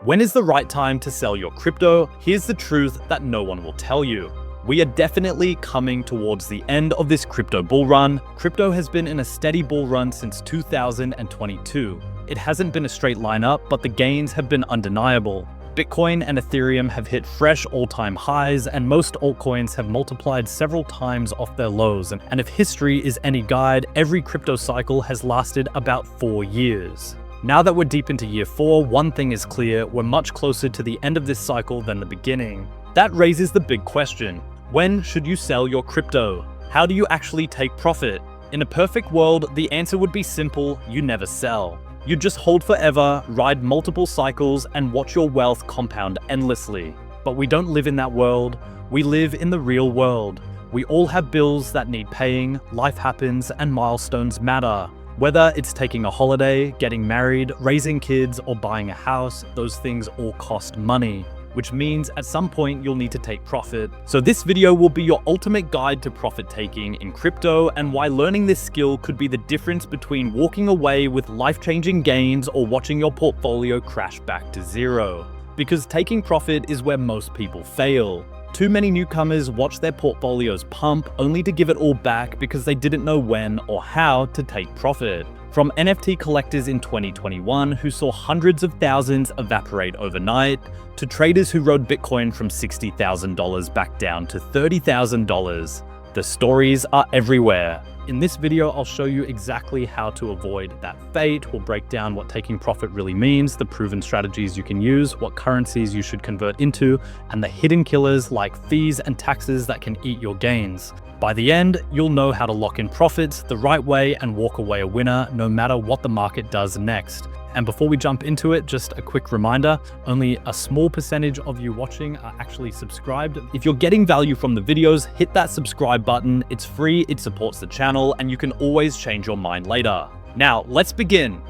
When is the right time to sell your crypto? Here's the truth that no one will tell you. We are definitely coming towards the end of this crypto bull run. Crypto has been in a steady bull run since 2022. It hasn't been a straight line up, but the gains have been undeniable. Bitcoin and Ethereum have hit fresh all-time highs, and most altcoins have multiplied several times off their lows. And if history is any guide, every crypto cycle has lasted about 4 years. Now that we're deep into year 4, one thing is clear: we're much closer to the end of this cycle than the beginning. That raises the big question: when should you sell your crypto? How do you actually take profit? In a perfect world, the answer would be simple: you never sell. You just hold forever, ride multiple cycles, and watch your wealth compound endlessly. But we don't live in that world. We live in the real world. We all have bills that need paying, life happens, and milestones matter. Whether it's taking a holiday, getting married, raising kids, or buying a house, those things all cost money, which means at some point you'll need to take profit. So this video will be your ultimate guide to profit taking in crypto, and why learning this skill could be the difference between walking away with life-changing gains or watching your portfolio crash back to zero. Because taking profit is where most people fail. Too many newcomers watch their portfolios pump only to give it all back because they didn't know when or how to take profit. From NFT collectors in 2021 who saw hundreds of thousands evaporate overnight, to traders who rode Bitcoin from $60,000 back down to $30,000. The stories are everywhere. In this video, I'll show you exactly how to avoid that fate. We'll break down what taking profit really means, the proven strategies you can use, what currencies you should convert into, and the hidden killers like fees and taxes that can eat your gains. By the end, you'll know how to lock in profits the right way and walk away a winner no matter what the market does next. And before we jump into it, just a quick reminder, only a small percentage of you watching are actually subscribed. If you're getting value from the videos, hit that subscribe button. It's free, it supports the channel, and you can always change your mind later. Now, let's begin.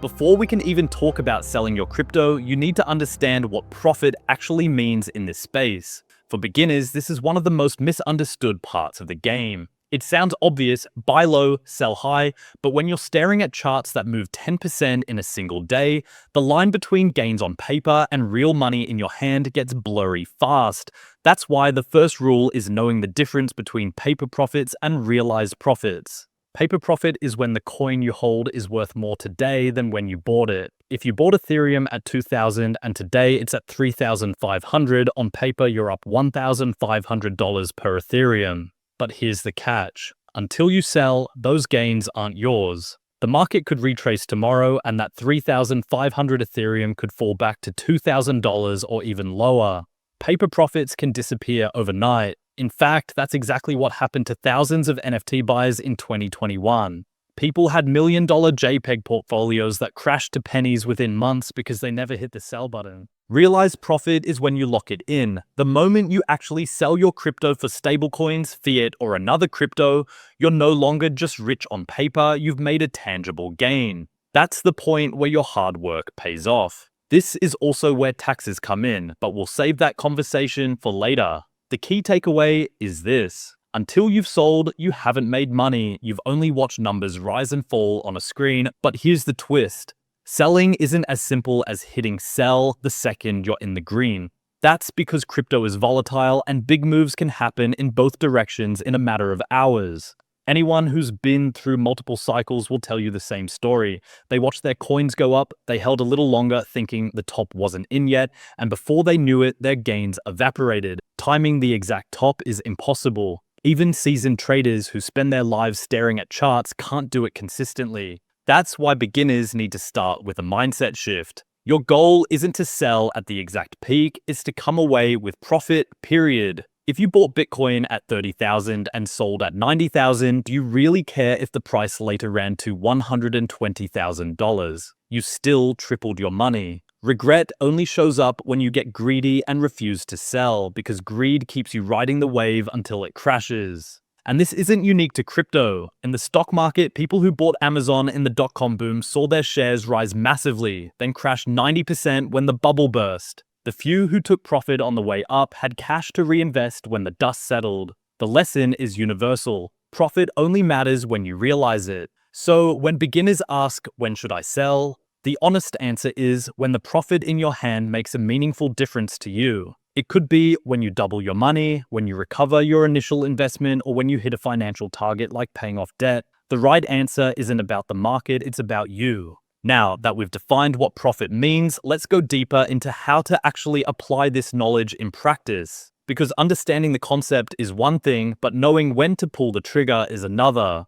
Before we can even talk about selling your crypto, you need to understand what profit actually means in this space. For beginners, this is one of the most misunderstood parts of the game. It sounds obvious: buy low, sell high, but when you're staring at charts that move 10% in a single day, the line between gains on paper and real money in your hand gets blurry fast. That's why the first rule is knowing the difference between paper profits and realized profits. Paper profit is when the coin you hold is worth more today than when you bought it. If you bought Ethereum at $2,000 and today it's at $3,500, on paper you're up $1,500 per Ethereum. But here's the catch: until you sell, those gains aren't yours. The market could retrace tomorrow, and that $3,500 Ethereum could fall back to $2,000 or even lower. Paper profits can disappear overnight. In fact, that's exactly what happened to thousands of NFT buyers in 2021. People had million-dollar JPEG portfolios that crashed to pennies within months because they never hit the sell button. Realized profit is when you lock it in. The moment you actually sell your crypto for stablecoins, fiat, or another crypto, you're no longer just rich on paper, you've made a tangible gain. That's the point where your hard work pays off. This is also where taxes come in, but we'll save that conversation for later. The key takeaway is this: until you've sold, you haven't made money. You've only watched numbers rise and fall on a screen. But here's the twist: selling isn't as simple as hitting sell the second you're in the green. That's because crypto is volatile and big moves can happen in both directions in a matter of hours. Anyone who's been through multiple cycles will tell you the same story. They watched their coins go up, they held a little longer thinking the top wasn't in yet, and before they knew it, their gains evaporated. Timing the exact top is impossible. Even seasoned traders who spend their lives staring at charts can't do it consistently. That's why beginners need to start with a mindset shift. Your goal isn't to sell at the exact peak, it's to come away with profit, period. If you bought Bitcoin at $30,000 and sold at $90,000, do you really care if the price later ran to $120,000? You still tripled your money. Regret only shows up when you get greedy and refuse to sell, because greed keeps you riding the wave until it crashes. And this isn't unique to crypto. In the stock market, people who bought Amazon in the dot-com boom saw their shares rise massively, then crash 90% when the bubble burst. The few who took profit on the way up had cash to reinvest when the dust settled. The lesson is universal: profit only matters when you realize it. So when beginners ask, when should I sell? The honest answer is when the profit in your hand makes a meaningful difference to you. It could be when you double your money, when you recover your initial investment, or when you hit a financial target like paying off debt. The right answer isn't about the market, it's about you. Now that we've defined what profit means, let's go deeper into how to actually apply this knowledge in practice. Because understanding the concept is one thing, but knowing when to pull the trigger is another.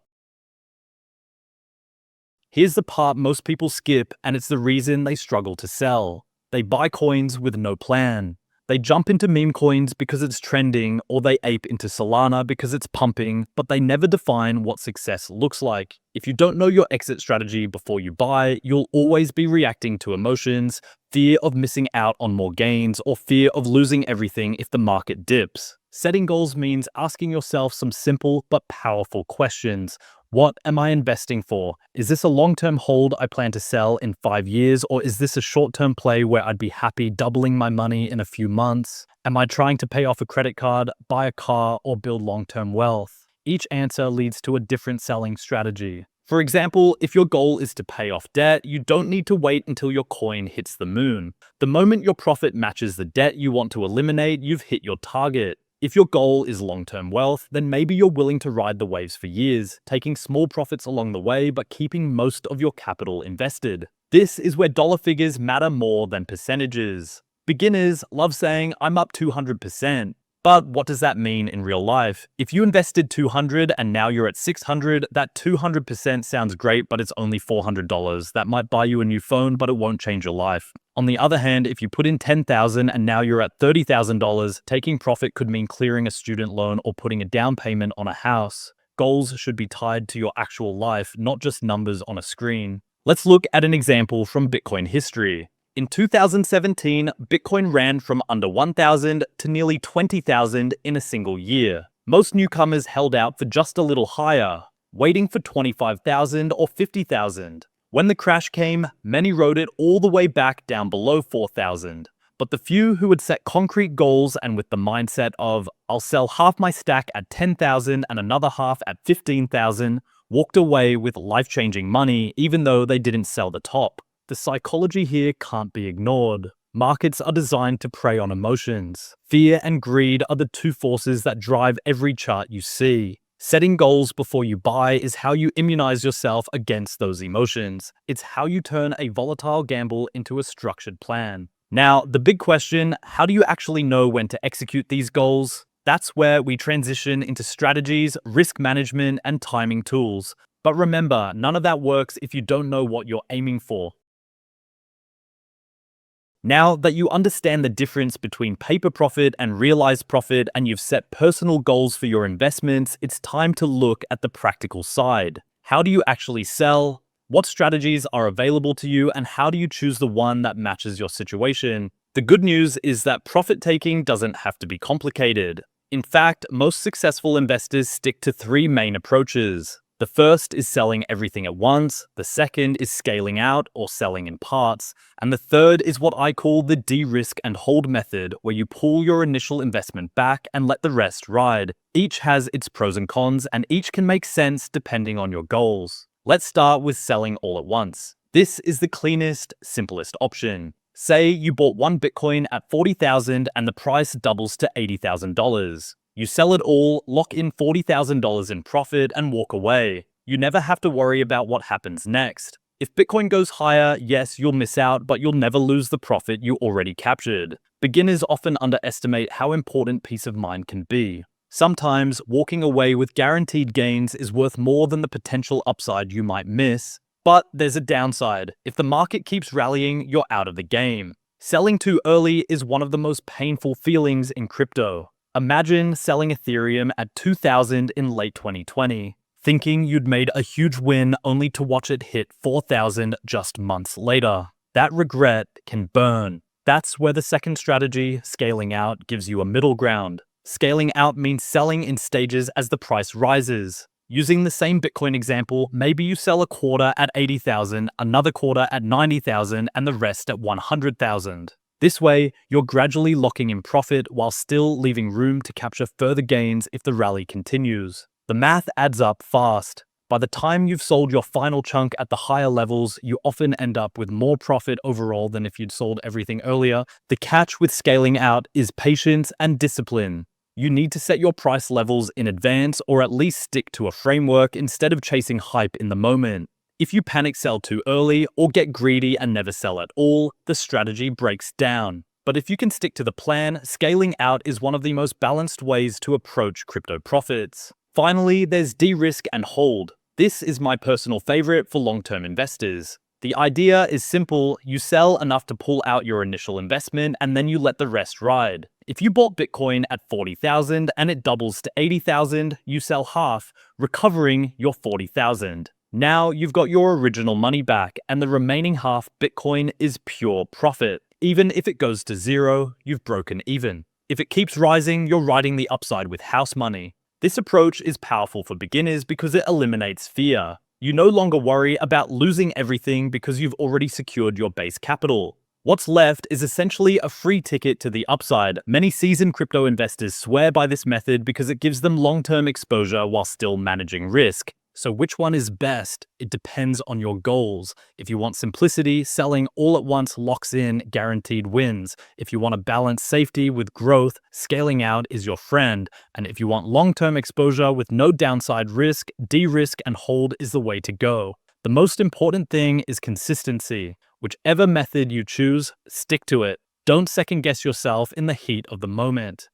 Here's the part most people skip, and it's the reason they struggle to sell. They buy coins with no plan. They jump into meme coins because it's trending, or they ape into Solana because it's pumping, but they never define what success looks like. If you don't know your exit strategy before you buy, you'll always be reacting to emotions, fear of missing out on more gains, or fear of losing everything if the market dips. Setting goals means asking yourself some simple but powerful questions. What am I investing for? Is this a long-term hold I plan to sell in 5 years, or is this a short-term play where I'd be happy doubling my money in a few months? Am I trying to pay off a credit card, buy a car, or build long-term wealth? Each answer leads to a different selling strategy. For example, if your goal is to pay off debt, you don't need to wait until your coin hits the moon. The moment your profit matches the debt you want to eliminate, you've hit your target. If your goal is long-term wealth, then maybe you're willing to ride the waves for years, taking small profits along the way but keeping most of your capital invested. This is where dollar figures matter more than percentages. Beginners love saying, "I'm up 200%. But what does that mean in real life? If you invested 200 and now you're at 600, that 200% sounds great, but it's only $400. That might buy you a new phone, but it won't change your life. On the other hand, if you put in 10,000 and now you're at $30,000, taking profit could mean clearing a student loan or putting a down payment on a house. Goals should be tied to your actual life, not just numbers on a screen. Let's look at an example from Bitcoin history. In 2017, Bitcoin ran from under 1,000 to nearly 20,000 in a single year. Most newcomers held out for just a little higher, waiting for 25,000 or 50,000. When the crash came, many rode it all the way back down below 4,000. But the few who had set concrete goals and with the mindset of, "I'll sell half my stack at 10,000 and another half at 15,000, walked away with life-changing money even though they didn't sell the top. The psychology here can't be ignored. Markets are designed to prey on emotions. Fear and greed are the two forces that drive every chart you see. Setting goals before you buy is how you immunize yourself against those emotions. It's how you turn a volatile gamble into a structured plan. Now, the big question, how do you actually know when to execute these goals? That's where we transition into strategies, risk management, and timing tools. But remember, none of that works if you don't know what you're aiming for. Now that you understand the difference between paper profit and realized profit and you've set personal goals for your investments, it's time to look at the practical side. How do you actually sell? What strategies are available to you, and how do you choose the one that matches your situation? The good news is that profit taking doesn't have to be complicated. In fact, most successful investors stick to 3 main approaches. The first is selling everything at once, the second is scaling out or selling in parts, and the third is what I call the de-risk and hold method, where you pull your initial investment back and let the rest ride. Each has its pros and cons, and each can make sense depending on your goals. Let's start with selling all at once. This is the cleanest, simplest option. Say you bought 1 Bitcoin at 40,000 and the price doubles to $80,000. You sell it all, lock in $40,000 in profit, and walk away. You never have to worry about what happens next. If Bitcoin goes higher, yes, you'll miss out, but you'll never lose the profit you already captured. Beginners often underestimate how important peace of mind can be. Sometimes, walking away with guaranteed gains is worth more than the potential upside you might miss. But there's a downside. If the market keeps rallying, you're out of the game. Selling too early is one of the most painful feelings in crypto. Imagine selling Ethereum at 2,000 in late 2020, thinking you'd made a huge win only to watch it hit 4,000 just months later. That regret can burn. That's where the second strategy, scaling out, gives you a middle ground. Scaling out means selling in stages as the price rises. Using the same Bitcoin example, maybe you sell a quarter at 80,000, another quarter at 90,000, and the rest at 100,000. This way, you're gradually locking in profit while still leaving room to capture further gains if the rally continues. The math adds up fast. By the time you've sold your final chunk at the higher levels, you often end up with more profit overall than if you'd sold everything earlier. The catch with scaling out is patience and discipline. You need to set your price levels in advance or at least stick to a framework instead of chasing hype in the moment. If you panic sell too early or get greedy and never sell at all, the strategy breaks down. But if you can stick to the plan, scaling out is one of the most balanced ways to approach crypto profits. Finally, there's de-risk and hold. This is my personal favorite for long-term investors. The idea is simple: you sell enough to pull out your initial investment and then you let the rest ride. If you bought Bitcoin at 40,000 and it doubles to 80,000, you sell half, recovering your 40,000. Now you've got your original money back and the remaining half Bitcoin is pure profit. Even if it goes to zero, you've broken even. If it keeps rising, you're riding the upside with house money. This approach is powerful for beginners because it eliminates fear. You no longer worry about losing everything because you've already secured your base capital. What's left is essentially a free ticket to the upside. Many seasoned crypto investors swear by this method because it gives them long-term exposure while still managing risk. So which one is best? It depends on your goals. If you want simplicity, selling all at once locks in guaranteed wins. If you want to balance safety with growth, scaling out is your friend. And if you want long-term exposure with no downside risk, de-risk and hold is the way to go. The most important thing is consistency. Whichever method you choose, stick to it. Don't second-guess yourself in the heat of the moment.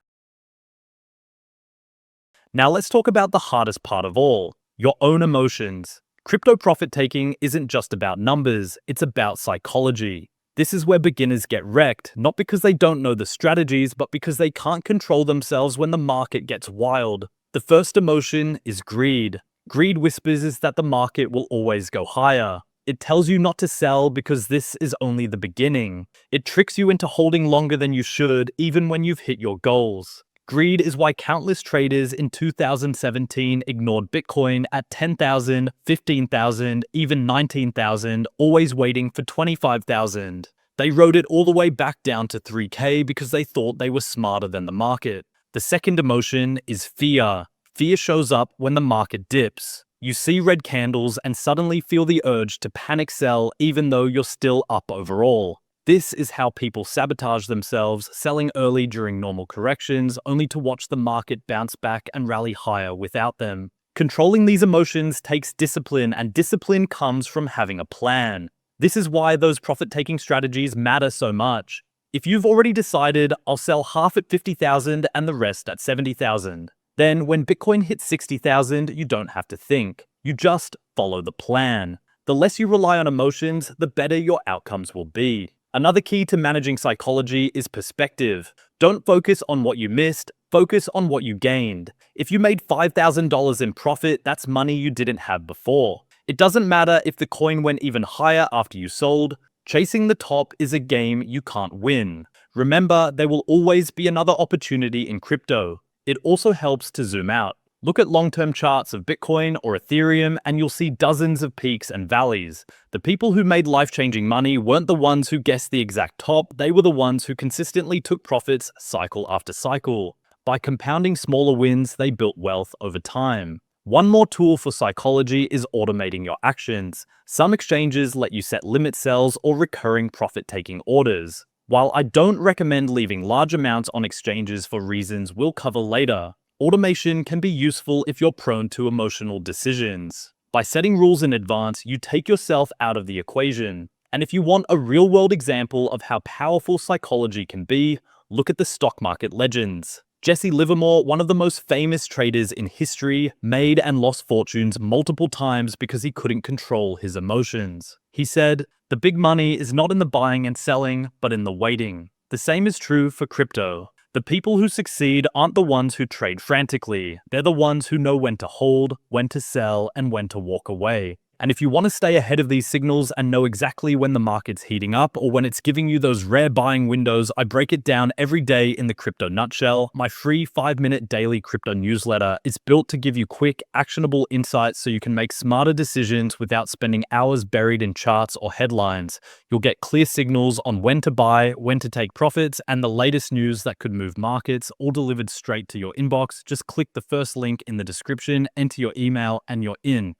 Now let's talk about the hardest part of all: your own emotions. Crypto profit taking isn't just about numbers, it's about psychology. This is where beginners get wrecked, not because they don't know the strategies, but because they can't control themselves when the market gets wild. The first emotion is greed. Greed whispers is that the market will always go higher. It tells you not to sell because this is only the beginning. It tricks you into holding longer than you should, even when you've hit your goals. Greed is why countless traders in 2017 ignored Bitcoin at 10,000, 15,000, even 19,000, always waiting for 25,000. They rode it all the way back down to 3K because they thought they were smarter than the market. The second emotion is fear. Fear shows up when the market dips. You see red candles and suddenly feel the urge to panic sell even though you're still up overall. This is how people sabotage themselves, selling early during normal corrections, only to watch the market bounce back and rally higher without them. Controlling these emotions takes discipline, and discipline comes from having a plan. This is why those profit-taking strategies matter so much. If you've already decided, I'll sell half at 50,000 and the rest at 70,000, then when Bitcoin hits 60,000, you don't have to think. You just follow the plan. The less you rely on emotions, the better your outcomes will be. Another key to managing psychology is perspective. Don't focus on what you missed, focus on what you gained. If you made $5,000 in profit, that's money you didn't have before. It doesn't matter if the coin went even higher after you sold. Chasing the top is a game you can't win. Remember, there will always be another opportunity in crypto. It also helps to zoom out. Look at long-term charts of Bitcoin or Ethereum and you'll see dozens of peaks and valleys. The people who made life-changing money weren't the ones who guessed the exact top, they were the ones who consistently took profits cycle after cycle. By compounding smaller wins, they built wealth over time. One more tool for psychology is automating your actions. Some exchanges let you set limit sells or recurring profit-taking orders. While I don't recommend leaving large amounts on exchanges for reasons we'll cover later, automation can be useful if you're prone to emotional decisions. By setting rules in advance, you take yourself out of the equation. And if you want a real-world example of how powerful psychology can be, look at the stock market legends. Jesse Livermore, one of the most famous traders in history, made and lost fortunes multiple times because he couldn't control his emotions. He said, "The big money is not in the buying and selling, but in the waiting." The same is true for crypto. The people who succeed aren't the ones who trade frantically. They're the ones who know when to hold, when to sell, and when to walk away. And if you want to stay ahead of these signals and know exactly when the market's heating up or when it's giving you those rare buying windows, I break it down every day in the Crypto Nutshell. My free 5-minute daily crypto newsletter is built to give you quick, actionable insights so you can make smarter decisions without spending hours buried in charts or headlines. You'll get clear signals on when to buy, when to take profits, and the latest news that could move markets, all delivered straight to your inbox. Just click the first link in the description, enter your email, and you're in.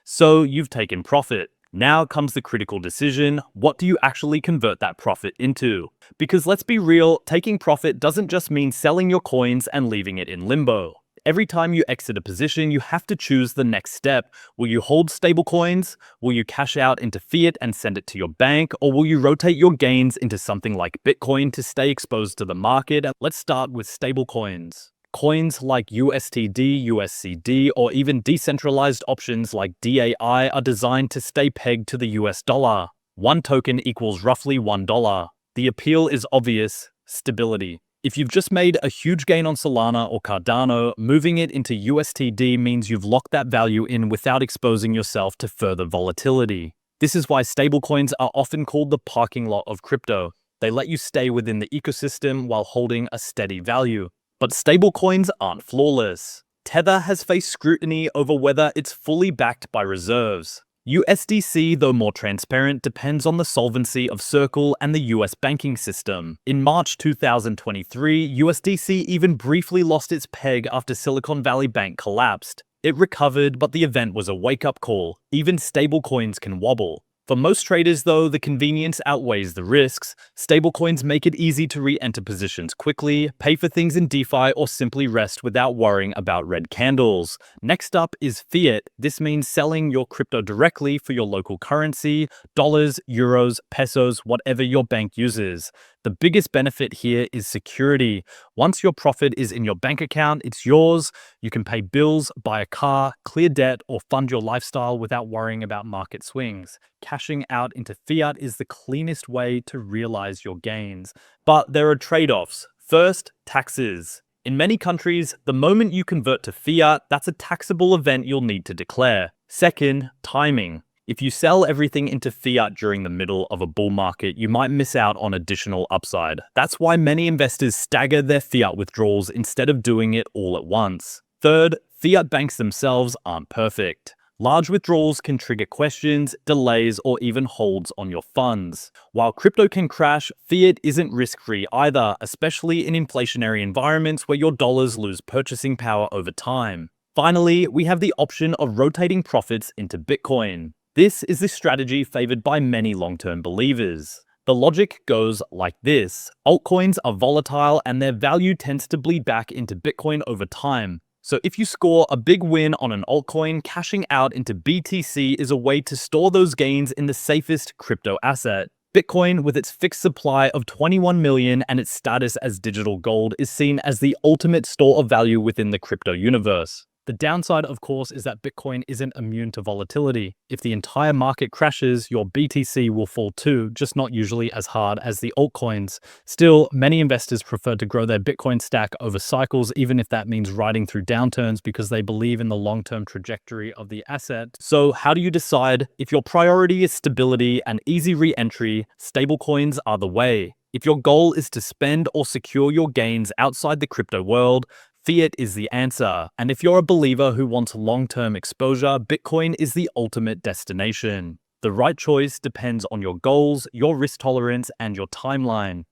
So you've taken profit. Now comes the critical decision: what do you actually convert that profit into? Because let's be real, taking profit doesn't just mean selling your coins and leaving it in limbo. Every time you exit a position, you have to choose the next step. Will you hold stablecoins? Will you cash out into fiat and send it to your bank? Or will you rotate your gains into something like Bitcoin to stay exposed to the market? Let's start with stablecoins. Coins like USTD, USCD, or even decentralized options like DAI are designed to stay pegged to the US dollar. One token equals roughly $1. The appeal is obvious: stability. If you've just made a huge gain on Solana or Cardano, moving it into USTD means you've locked that value in without exposing yourself to further volatility. This is why stablecoins are often called the parking lot of crypto. They let you stay within the ecosystem while holding a steady value. But stablecoins aren't flawless. Tether has faced scrutiny over whether it's fully backed by reserves. USDC, though more transparent, depends on the solvency of Circle and the US banking system. In March 2023, USDC even briefly lost its peg after Silicon Valley Bank collapsed. It recovered, but the event was a wake-up call. Even stablecoins can wobble. For most traders, though, the convenience outweighs the risks. Stablecoins make it easy to re-enter positions quickly, pay for things in DeFi, or simply rest without worrying about red candles. Next up is fiat. This means selling your crypto directly for your local currency: dollars, euros, pesos, whatever your bank uses. The biggest benefit here is security. Once your profit is in your bank account, it's yours. You can pay bills, buy a car, clear debt, or fund your lifestyle without worrying about market swings. Cashing out into fiat is the cleanest way to realize your gains. But there are trade-offs. First, taxes. In many countries, the moment you convert to fiat, that's a taxable event you'll need to declare. Second, timing. If you sell everything into fiat during the middle of a bull market, you might miss out on additional upside. That's why many investors stagger their fiat withdrawals instead of doing it all at once. Third, fiat banks themselves aren't perfect. Large withdrawals can trigger questions, delays, or even holds on your funds. While crypto can crash, fiat isn't risk-free either, especially in inflationary environments where your dollars lose purchasing power over time. Finally, we have the option of rotating profits into Bitcoin. This is the strategy favored by many long-term believers. The logic goes like this: altcoins are volatile and their value tends to bleed back into Bitcoin over time. So if you score a big win on an altcoin, cashing out into BTC is a way to store those gains in the safest crypto asset. Bitcoin, with its fixed supply of 21 million and its status as digital gold, is seen as the ultimate store of value within the crypto universe. The downside, of course, is that Bitcoin isn't immune to volatility. If the entire market crashes, your BTC will fall too, just not usually as hard as the altcoins. Still, many investors prefer to grow their Bitcoin stack over cycles, even if that means riding through downturns, because they believe in the long-term trajectory of the asset. So how do you decide? If your priority is stability and easy re-entry, stablecoins are the way. If your goal is to spend or secure your gains outside the crypto world, fiat is the answer. And if you're a believer who wants long-term exposure, Bitcoin is the ultimate destination. The right choice depends on your goals, your risk tolerance, and your timeline.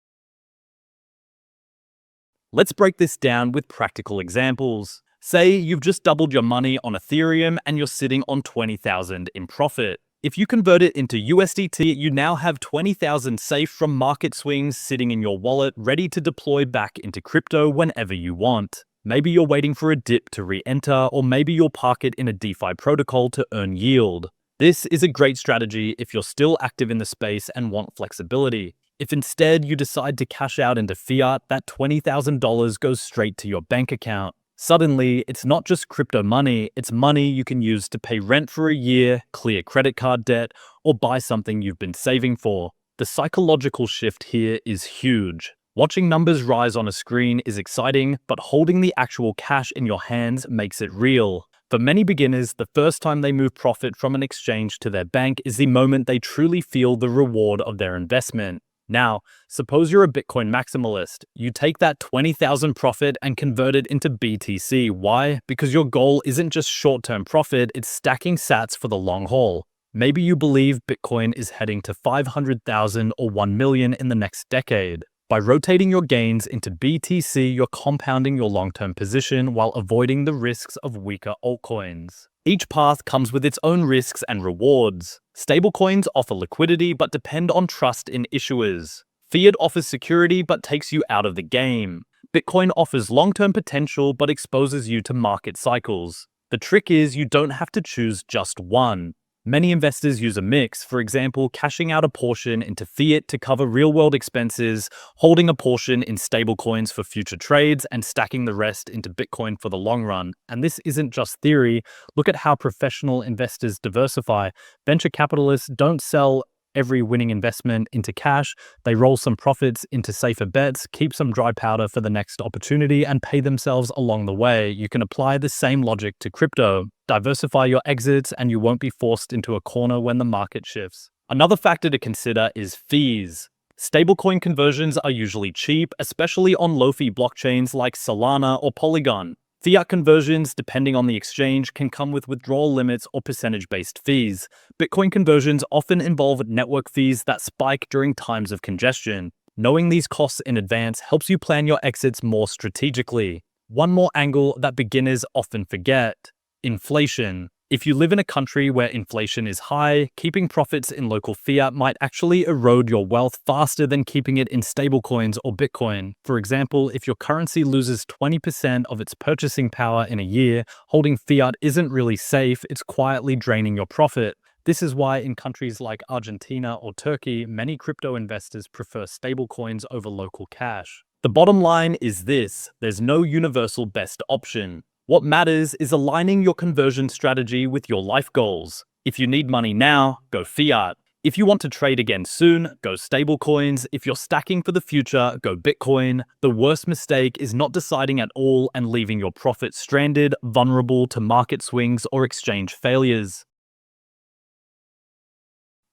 Let's break this down with practical examples. Say you've just doubled your money on Ethereum and you're sitting on 20,000 in profit. If you convert it into USDT, you now have 20,000 safe from market swings sitting in your wallet, ready to deploy back into crypto whenever you want. Maybe you're waiting for a dip to re-enter, or maybe you'll park it in a DeFi protocol to earn yield. This is a great strategy if you're still active in the space and want flexibility. If instead you decide to cash out into fiat, that $20,000 goes straight to your bank account. Suddenly, it's not just crypto money, it's money you can use to pay rent for a year, clear credit card debt, or buy something you've been saving for. The psychological shift here is huge. Watching numbers rise on a screen is exciting, but holding the actual cash in your hands makes it real. For many beginners, the first time they move profit from an exchange to their bank is the moment they truly feel the reward of their investment. Now, suppose you're a Bitcoin maximalist. You take that 20,000 profit and convert it into BTC. Why? Because your goal isn't just short-term profit, it's stacking sats for the long haul. Maybe you believe Bitcoin is heading to 500,000 or 1 million in the next decade. By rotating your gains into BTC, you're compounding your long-term position while avoiding the risks of weaker altcoins. Each path comes with its own risks and rewards. Stablecoins offer liquidity but depend on trust in issuers. Fiat offers security but takes you out of the game. Bitcoin offers long-term potential but exposes you to market cycles. The trick is you don't have to choose just one. Many investors use a mix, for example, cashing out a portion into fiat to cover real-world expenses, holding a portion in stablecoins for future trades, and stacking the rest into Bitcoin for the long run. And this isn't just theory. Look at how professional investors diversify. Venture capitalists don't sell every winning investment into cash. They roll some profits into safer bets, keep some dry powder for the next opportunity, and pay themselves along the way. You can apply the same logic to crypto. Diversify your exits and you won't be forced into a corner when the market shifts. Another factor to consider is fees. Stablecoin conversions are usually cheap, especially on low-fee blockchains like Solana or Polygon. Fiat conversions, depending on the exchange, can come with withdrawal limits or percentage-based fees. Bitcoin conversions often involve network fees that spike during times of congestion. Knowing these costs in advance helps you plan your exits more strategically. One more angle that beginners often forget: inflation. If you live in a country where inflation is high, keeping profits in local fiat might actually erode your wealth faster than keeping it in stablecoins or Bitcoin. For example, if your currency loses 20% of its purchasing power in a year, holding fiat isn't really safe, it's quietly draining your profit. This is why in countries like Argentina or Turkey, many crypto investors prefer stablecoins over local cash. The bottom line is this: there's no universal best option. What matters is aligning your conversion strategy with your life goals. If you need money now, go fiat. If you want to trade again soon, go stablecoins. If you're stacking for the future, go Bitcoin. The worst mistake is not deciding at all and leaving your profits stranded, vulnerable to market swings or exchange failures.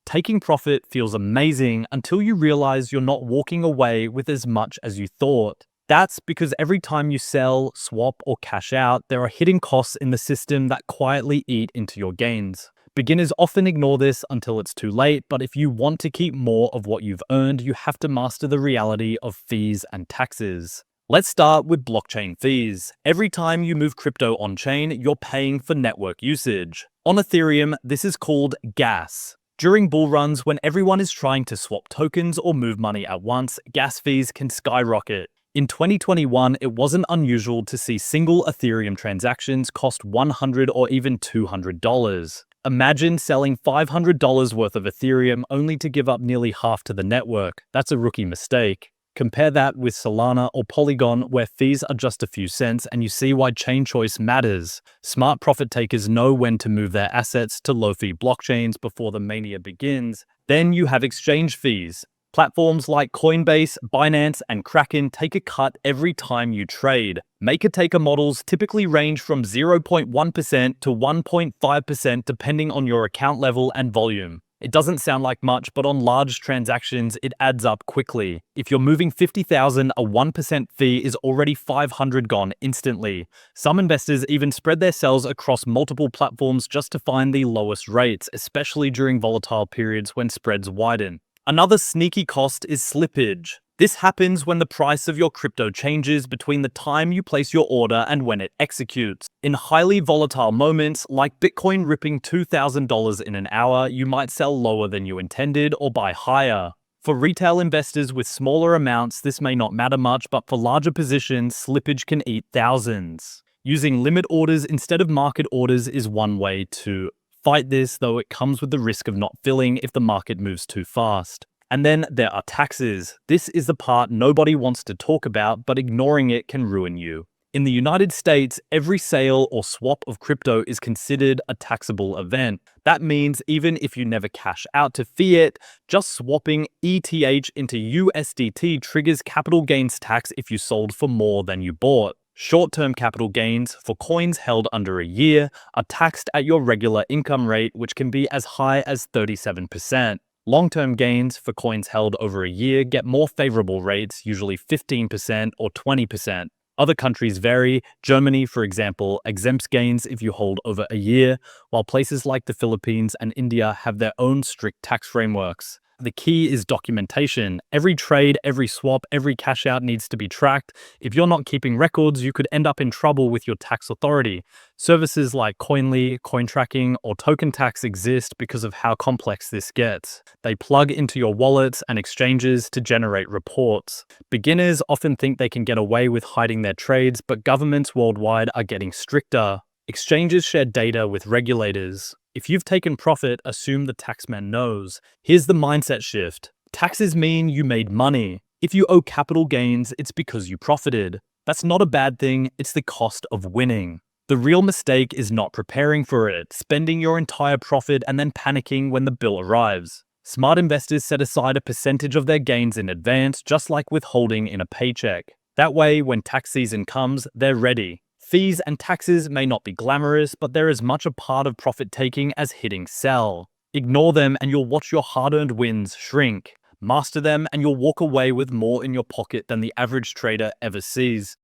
Taking profit feels amazing until you realize you're not walking away with as much as you thought. That's because every time you sell, swap, or cash out, there are hidden costs in the system that quietly eat into your gains. Beginners often ignore this until it's too late, but if you want to keep more of what you've earned, you have to master the reality of fees and taxes. Let's start with blockchain fees. Every time you move crypto on-chain, you're paying for network usage. On Ethereum, this is called gas. During bull runs, when everyone is trying to swap tokens or move money at once, gas fees can skyrocket. In 2021, it wasn't unusual to see single Ethereum transactions cost $100 or even $200. Imagine selling $500 worth of Ethereum only to give up nearly half to the network. That's a rookie mistake. Compare that with Solana or Polygon, where fees are just a few cents, and you see why chain choice matters. Smart profit takers know when to move their assets to low-fee blockchains before the mania begins. Then you have exchange fees. Platforms like Coinbase, Binance, and Kraken take a cut every time you trade. Maker-taker models typically range from 0.1% to 1.5% depending on your account level and volume. It doesn't sound like much, but on large transactions, it adds up quickly. If you're moving 50,000, a 1% fee is already 500 gone instantly. Some investors even spread their sells across multiple platforms just to find the lowest rates, especially during volatile periods when spreads widen. Another sneaky cost is slippage. This happens when the price of your crypto changes between the time you place your order and when it executes. In highly volatile moments, like Bitcoin ripping $2,000 in an hour, you might sell lower than you intended or buy higher. For retail investors with smaller amounts, this may not matter much, but for larger positions, slippage can eat thousands. Using limit orders instead of market orders is one way to fight this, though it comes with the risk of not filling if the market moves too fast. And then there are taxes. This is the part nobody wants to talk about, but ignoring it can ruin you. In the United States, every sale or swap of crypto is considered a taxable event. That means even if you never cash out to fiat, just swapping ETH into USDT triggers capital gains tax if you sold for more than you bought. Short-term capital gains for coins held under a year are taxed at your regular income rate, which can be as high as 37%. Long-term gains for coins held over a year get more favorable rates, usually 15% or 20%. Other countries vary. Germany, for example, exempts gains if you hold over a year, while places like the Philippines and India have their own strict tax frameworks. The key is documentation. Every trade, every swap, every cash out needs to be tracked. If you're not keeping records, you could end up in trouble with your tax authority. Services like Coinly, coin tracking, or token tax exist because of how complex this gets. They plug into your wallets and exchanges to generate reports. Beginners often think they can get away with hiding their trades, but governments worldwide are getting stricter. Exchanges share data with regulators. If you've taken profit, assume the taxman knows. Here's the mindset shift. Taxes mean you made money. If you owe capital gains, it's because you profited. That's not a bad thing, it's the cost of winning. The real mistake is not preparing for it, spending your entire profit and then panicking when the bill arrives. Smart investors set aside a percentage of their gains in advance, just like withholding in a paycheck. That way, when tax season comes, they're ready. Fees and taxes may not be glamorous, but they're as much a part of profit taking as hitting sell. Ignore them and you'll watch your hard-earned wins shrink. Master them and you'll walk away with more in your pocket than the average trader ever sees.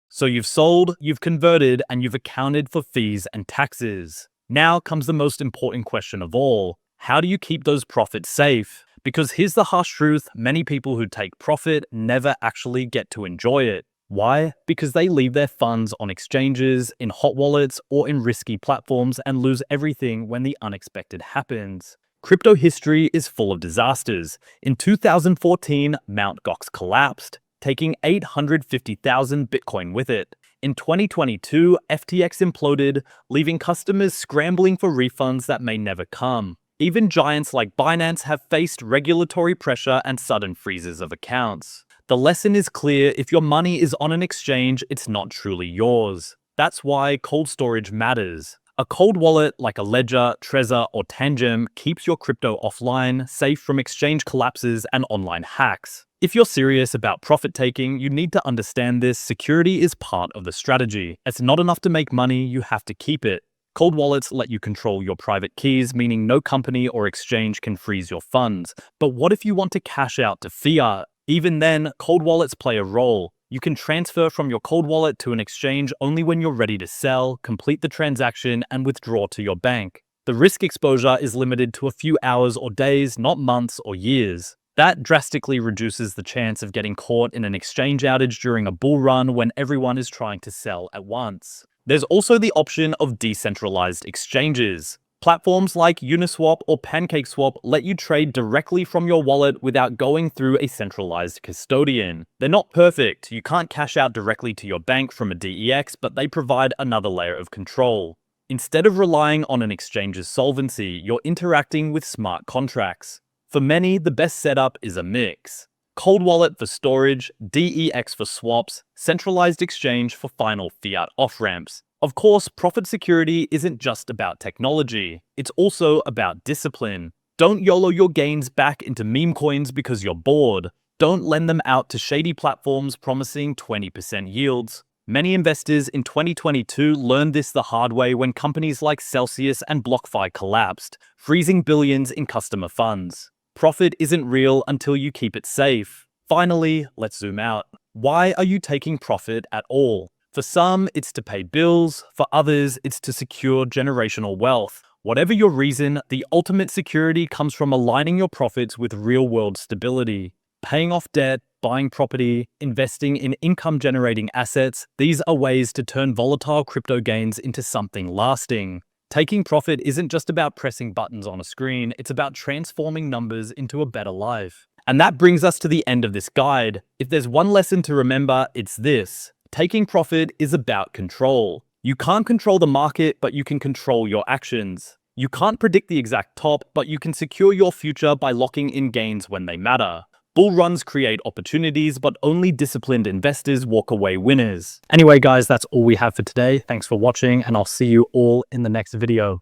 So you've sold, you've converted, and you've accounted for fees and taxes. Now comes the most important question of all. How do you keep those profits safe? Because here's the harsh truth, many people who take profit never actually get to enjoy it. Why? Because they leave their funds on exchanges, in hot wallets, or in risky platforms and lose everything when the unexpected happens. Crypto history is full of disasters. In 2014, Mt. Gox collapsed, taking 850,000 Bitcoin with it. In 2022, FTX imploded, leaving customers scrambling for refunds that may never come. Even giants like Binance have faced regulatory pressure and sudden freezes of accounts. The lesson is clear, if your money is on an exchange, it's not truly yours. That's why cold storage matters. A cold wallet like a Ledger, Trezor, or Tangem keeps your crypto offline, safe from exchange collapses and online hacks. If you're serious about profit taking, you need to understand this. Security is part of the strategy. It's not enough to make money, you have to keep it. Cold wallets let you control your private keys, meaning no company or exchange can freeze your funds. But what if you want to cash out to fiat? Even then, cold wallets play a role. You can transfer from your cold wallet to an exchange only when you're ready to sell, complete the transaction, and withdraw to your bank. The risk exposure is limited to a few hours or days, not months or years. That drastically reduces the chance of getting caught in an exchange outage during a bull run when everyone is trying to sell at once. There's also the option of decentralized exchanges. Platforms like Uniswap or PancakeSwap let you trade directly from your wallet without going through a centralized custodian. They're not perfect. You can't cash out directly to your bank from a DEX, but they provide another layer of control. Instead of relying on an exchange's solvency, you're interacting with smart contracts. For many, the best setup is a mix. Cold wallet for storage, DEX for swaps, centralized exchange for final fiat off-ramps. Of course, profit security isn't just about technology. It's also about discipline. Don't YOLO your gains back into meme coins because you're bored. Don't lend them out to shady platforms promising 20% yields. Many investors in 2022 learned this the hard way when companies like Celsius and BlockFi collapsed, freezing billions in customer funds. Profit isn't real until you keep it safe. Finally, let's zoom out. Why are you taking profit at all? For some, it's to pay bills. For others, it's to secure generational wealth. Whatever your reason, the ultimate security comes from aligning your profits with real-world stability. Paying off debt, buying property, investing in income-generating assets, these are ways to turn volatile crypto gains into something lasting. Taking profit isn't just about pressing buttons on a screen, it's about transforming numbers into a better life. And that brings us to the end of this guide. If there's one lesson to remember, it's this. Taking profit is about control. You can't control the market, but you can control your actions. You can't predict the exact top, but you can secure your future by locking in gains when they matter. Bull runs create opportunities, but only disciplined investors walk away winners. Anyway, guys, that's all we have for today. Thanks for watching, and I'll see you all in the next video.